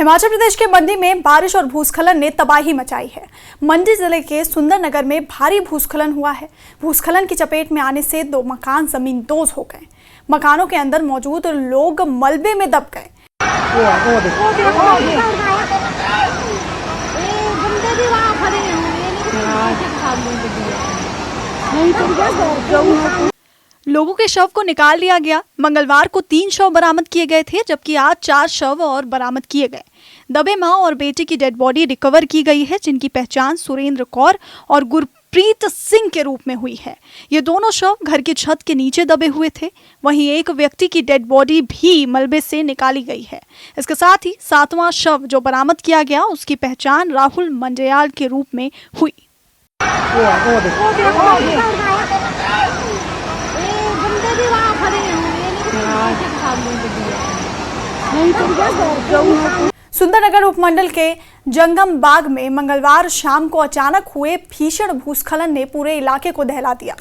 हिमाचल प्रदेश के मंडी में बारिश और भूस्खलन ने तबाही मचाई है। मंडी जिले के सुंदरनगर में भारी भूस्खलन हुआ है। भूस्खलन की चपेट में आने से 2 मकान जमींदोज हो गए। मकानों के अंदर मौजूद लोग मलबे में दब गए। लोगों के शव को निकाल लिया गया। मंगलवार को 3 शव बरामद किए गए थे, जबकि आज 4 शव और बरामद किए गए। दबे मां और बेटे की डेड बॉडी रिकवर की गई है, जिनकी पहचान सुरेंद्र कौर और गुरप्रीत सिंह के रूप में हुई है। ये दोनों शव घर की छत के नीचे दबे हुए थे। वहीं एक व्यक्ति की डेड बॉडी भी मलबे से निकाली गई है। इसके साथ ही 7वां शव जो बरामद किया गया, उसकी पहचान राहुल मंडयाल के रूप में हुई। सुंदरनगर उपमंडल के जंगम बाग में मंगलवार शाम को अचानक हुए भीषण भूस्खलन ने पूरे इलाके को दहला दिया।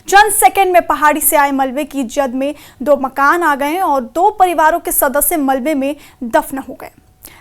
चंद सेकंड में पहाड़ी से आए मलबे की जद में 2 मकान आ गए और 2 परिवारों के सदस्य मलबे में दफन हो गए।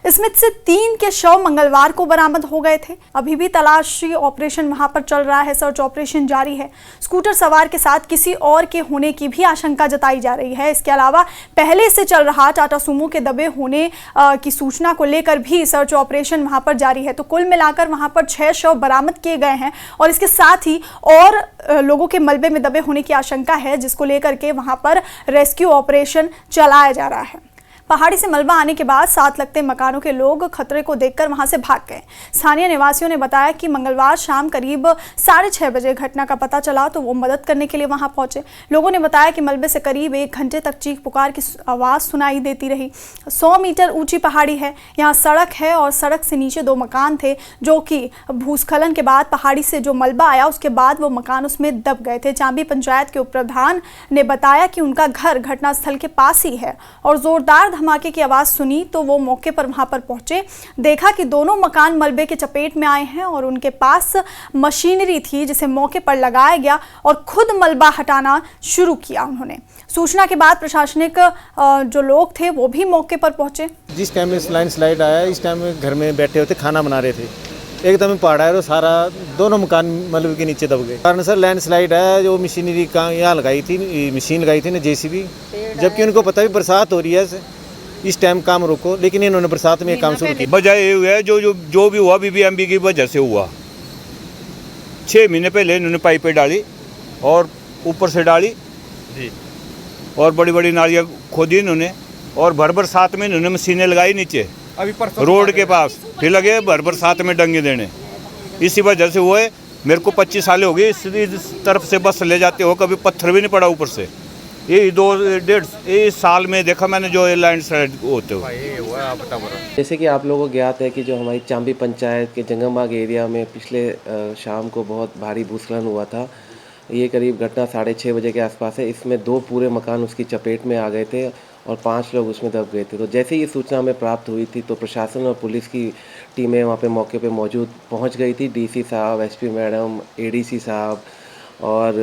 इसमें से 3 के शव मंगलवार को बरामद हो गए थे। अभी भी तलाशी ऑपरेशन वहां पर चल रहा है, सर्च ऑपरेशन जारी है। स्कूटर सवार के साथ किसी और के होने की भी आशंका जताई जा रही है। इसके अलावा पहले से चल रहा टाटा सुमो के दबे होने की सूचना को लेकर भी सर्च ऑपरेशन वहां पर जारी है। तो कुल मिलाकर वहां पर 6 शव बरामद किए गए हैं और इसके साथ ही और लोगों के मलबे में दबे होने की आशंका है, जिसको लेकर के वहां पर रेस्क्यू ऑपरेशन चलाया जा रहा है। पहाड़ी से मलबा आने के बाद साथ लगते मकानों के लोग खतरे को देखकर वहां से भाग गए। स्थानीय निवासियों ने बताया कि मंगलवार शाम करीब 6:30 बजे घटना का पता चला तो वो मदद करने के लिए वहां पहुंचे। लोगों ने बताया कि मलबे से करीब 1 घंटे तक चीख पुकार की आवाज़ सुनाई देती रही। 100 मीटर ऊंची पहाड़ी है, यहाँ सड़क है और सड़क से नीचे 2 मकान थे, जो कि भूस्खलन के बाद पहाड़ी से जो मलबा आया उसके बाद वो मकान उसमें दब गए थे। चांबी पंचायत के उप प्रधान ने बताया कि उनका घर घटनास्थल के पास ही है और जोरदार धमाके की आवाज सुनी तो वो मौके पर वहां पर पहुंचे। देखा कि दोनों मकान मलबे के चपेट में आए हैं और उनके पास मशीनरी थी, जिसे मौके पर लगाया गया और खुद मलबा हटाना शुरू किया उन्होंने। सूचना के बाद प्रशासनिक जो लोग थे वो भी मौके पर पहुंचे। जिस टाइम में लैंडस्लाइड आया, इस टाइम में घर में बैठे होते, खाना बना रहे थे, एकदम पहाड़ है और सारा दोनों मकान मलबे के नीचे दब गए। कारण सर लैंडस्लाइड है, जो मशीनरी का यहाँ लगाई थी, मशीन लगाई थी ना JCB, जबकि उनको पता भी बरसात हो रही है, इस टाइम काम रोको, लेकिन इन्होंने बरसात में काम शुरू किया। वजह ये है जो भी हुआ BBMB की वजह से हुआ। 6 महीने पहले इन्होंने पाइपें डाली और ऊपर से डाली जी, और बड़ी बड़ी नालियाँ खोदी इन्होंने और भर बरसात में इन्होंने मशीनें लगाई नीचे अभी रोड के पास, फिर लगे भर बरसात में डंगे देने। इसी वजह से हुए। मेरे को 25 साल हो गए इस तरफ से बस ले जाते हो, कभी पत्थर भी नहीं पड़ा ऊपर से। ये 2-1.5 साल में देखा मैंने जो लैंडस्लाइड होते हुए। जैसे कि आप लोगों को ज्ञात है कि जो हमारी चांबी पंचायत के जंगमबाग एरिया में पिछले शाम को बहुत भारी भूस्खलन हुआ था। ये करीब घटना 6:30 बजे के आसपास है। इसमें 2 पूरे मकान उसकी चपेट में आ गए थे और 5 लोग उसमें दब गए थे। तो जैसे ही ये सूचना हमें प्राप्त हुई थी तो प्रशासन और पुलिस की टीमें वहाँ पे मौके पे मौजूद पहुँच गई थी। DC साहब, SP मैडम, ADC साहब और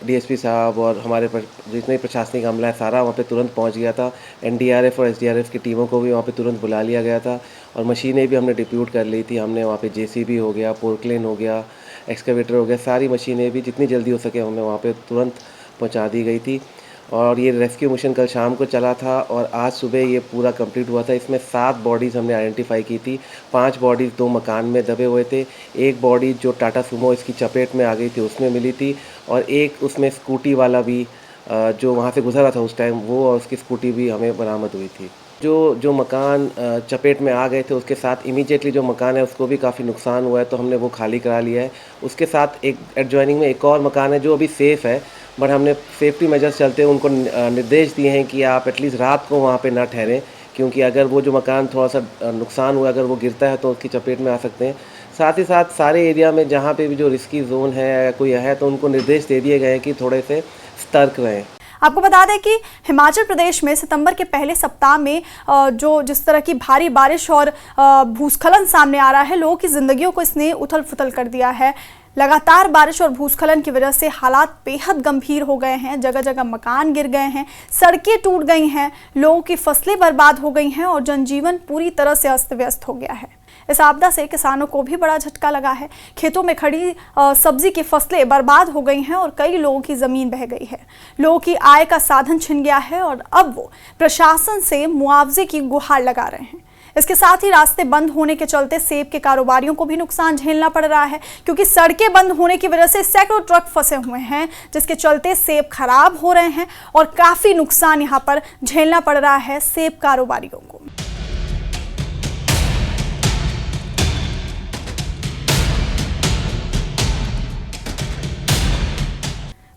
DSP साहब और हमारे जितने प्रशासनिक अमला है सारा वहाँ पे तुरंत पहुँच गया था। NDRF और SDRF की टीमों को भी वहाँ पे तुरंत बुला लिया गया था और मशीनें भी हमने डिप्यूट कर ली थी। हमने वहाँ पे JCB हो गया, पोर्कलेन हो गया, एक्सकवेटर हो गया, सारी मशीनें भी जितनी जल्दी हो सके हमें वहाँ पे तुरंत पहुँचा दी गई थी। और ये रेस्क्यू मिशन कल शाम को चला था और आज सुबह ये पूरा कंप्लीट हुआ था। इसमें 7 बॉडीज़ हमने आइडेंटिफाई की थी। 5 बॉडीज़ 2 मकान में दबे हुए थे। एक बॉडी जो टाटा सुमो इसकी चपेट में आ गई थी उसमें मिली थी और एक उसमें स्कूटी वाला भी जो वहाँ से गुजरा था उस टाइम, वो और उसकी स्कूटी भी हमें बरामद हुई थी। जो मकान चपेट में आ गए थे उसके साथ इमीडिएटली जो मकान है उसको भी काफ़ी नुकसान हुआ है, तो हमने वो खाली करा लिया है। उसके साथ एक एडजॉइनिंग में एक और मकान है जो अभी सेफ़ है, बट हमने सेफ्टी मेजर्स चलते उनको निर्देश दिए हैं कि आप एटलीस्ट रात को वहाँ पे ना ठहरें, क्योंकि अगर वो जो मकान थोड़ा सा नुकसान हुआ, अगर वो गिरता है तो उसकी चपेट में आ सकते हैं। साथ ही साथ सारे एरिया में जहाँ पे भी जो रिस्की जोन है कोई है तो उनको निर्देश दे दिए गए हैं कि थोड़े से सतर्क रहें। आपको बता दें कि हिमाचल प्रदेश में सितंबर के पहले सप्ताह में जिस तरह की भारी बारिश और भूस्खलन सामने आ रहा है, लोगों की जिंदगियों को इसने उथल-पुथल कर दिया है। लगातार बारिश और भूस्खलन की वजह से हालात बेहद गंभीर हो गए हैं। जगह जगह मकान गिर गए हैं, सड़कें टूट गई हैं, लोगों की फसलें बर्बाद हो गई हैं और जनजीवन पूरी तरह से अस्त व्यस्त हो गया है। इस आपदा से किसानों को भी बड़ा झटका लगा है। खेतों में खड़ी सब्जी की फसलें बर्बाद हो गई हैं और कई लोगों की जमीन बह गई है। लोगों की आय का साधन छिन गया है और अब वो प्रशासन से मुआवजे की गुहार लगा रहे हैं। इसके साथ ही रास्ते बंद होने के चलते सेब के कारोबारियों को भी नुकसान झेलना पड़ रहा है, क्योंकि सड़कें बंद होने की वजह से सैकड़ों ट्रक फंसे हुए हैं, जिसके चलते सेब खराब हो रहे हैं और काफी नुकसान यहां पर झेलना पड़ रहा है सेब कारोबारियों को।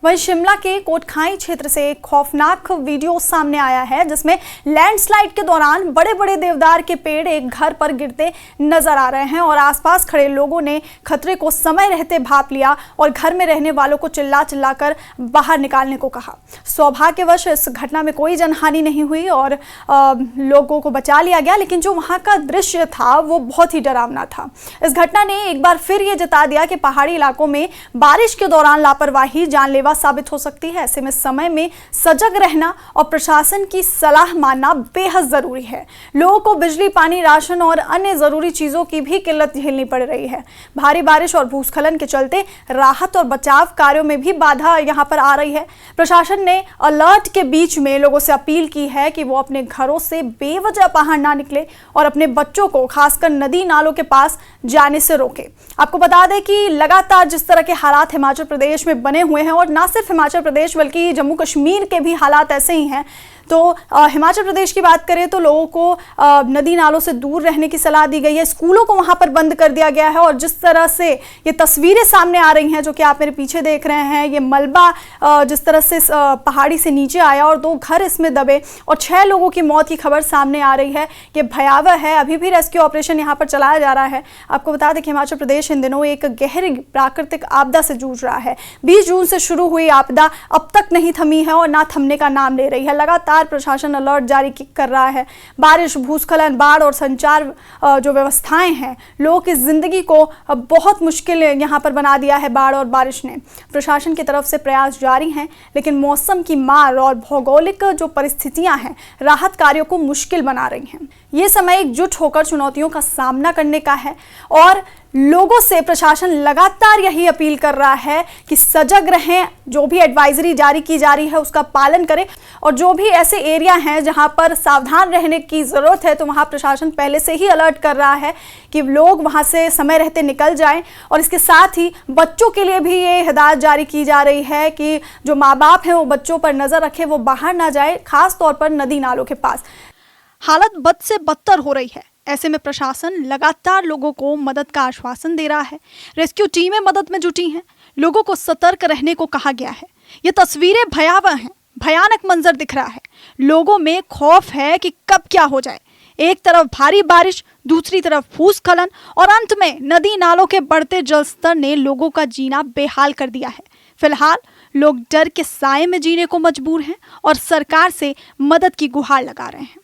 वहीं शिमला के कोटखाई क्षेत्र से एक खौफनाक वीडियो सामने आया है, जिसमें लैंडस्लाइड के दौरान बड़े बड़े देवदार के पेड़ एक घर पर गिरते नजर आ रहे हैं और आसपास खड़े लोगों ने खतरे को समय रहते भांप लिया और घर में रहने वालों को चिल्ला चिल्लाकर बाहर निकालने को कहा। सौभाग्यवश इस घटना में कोई जनहानि नहीं हुई और लोगों को बचा लिया गया, लेकिन जो वहां का दृश्य था वो बहुत ही डरावना था। इस घटना ने एक बार फिर ये जता दिया कि पहाड़ी इलाकों में बारिश के दौरान लापरवाही जानलेवा साबित हो सकती है। ऐसे में समय में सजग रहना और प्रशासन की सलाह मानना बेहद जरूरी है। लोगों को बिजली, पानी, राशन और अन्य जरूरी चीजों की भी किल्लत झेलनी पड़ रही है। भारी बारिश और भूस्खलन के चलते राहत और बचाव कार्यों में भी बाधा यहां पर आ रही है। प्रशासन ने अलर्ट के बीच में लोगों से अपील की है कि वो अपने घरों से बेवजह बाहर ना निकले और अपने बच्चों को खासकर नदी नालों के पास जाने से रोके। आपको बता दें कि लगातार जिस तरह के हालात हिमाचल प्रदेश में बने हुए हैं, और ना सिर्फ हिमाचल प्रदेश बल्कि जम्मू कश्मीर के भी हालात ऐसे ही हैं, तो हिमाचल प्रदेश की बात करें तो लोगों को नदी नालों से दूर रहने की सलाह दी गई है। स्कूलों को वहां पर बंद कर दिया गया है और जिस तरह से ये तस्वीरें सामने आ रही हैं, जो कि आप मेरे पीछे देख रहे हैं, ये मलबा जिस तरह से पहाड़ी से नीचे आया और 2 घर इसमें दबे और 6 लोगों की मौत की खबर सामने आ रही है। ये भयावह है। अभी भी रेस्क्यू ऑपरेशन यहाँ पर चलाया जा रहा है। आपको बता दें कि हिमाचल प्रदेश इन दिनों एक गहरी प्राकृतिक आपदा से जूझ रहा है। 20 जून से शुरू हुई आपदा अब तक नहीं थमी है और ना थमने का नाम ले रही है। लगातार प्रशासन अलर्ट जारी कर रहा है। बारिश, भूस्खलन, बाढ़ और संचार जो व्यवस्थाएं हैं, लोगों की जिंदगी को बहुत मुश्किल यहां पर बना दिया है बाढ़ और बारिश ने। प्रशासन की तरफ से प्रयास जारी हैं, लेकिन मौसम की मार और भौगोलिक जो परिस्थितियां हैं राहत कार्यों को मुश्किल बना रही हैं। ये समय एकजुट होकर चुनौतियों का सामना करने का है और लोगों से प्रशासन लगातार यही अपील कर रहा है कि सजग रहें, जो भी एडवाइजरी जारी की जा रही है उसका पालन करें और जो भी ऐसे एरिया हैं जहां पर सावधान रहने की ज़रूरत है तो वहां प्रशासन पहले से ही अलर्ट कर रहा है कि लोग वहां से समय रहते निकल जाएं। और इसके साथ ही बच्चों के लिए भी ये हिदायत जारी की जा रही है कि जो माँ बाप हैं वो बच्चों पर नज़र रखें, वो बाहर ना जाए, खास तौर पर नदी नालों के पास। हालत बद से बदतर हो रही है। ऐसे में प्रशासन लगातार लोगों को मदद का आश्वासन दे रहा है। रेस्क्यू टीमें मदद में जुटी हैं। लोगों को सतर्क रहने को कहा गया है। ये तस्वीरें भयावह हैं। भयानक मंजर दिख रहा है। लोगों में खौफ है कि कब क्या हो जाए। एक तरफ भारी बारिश, दूसरी तरफ भूस्खलन और अंत में नदी नालों के बढ़ते जलस्तर ने लोगों का जीना बेहाल कर दिया है। फिलहाल लोग डर के साए में जीने को मजबूर हैं और सरकार से मदद की गुहार लगा रहे हैं।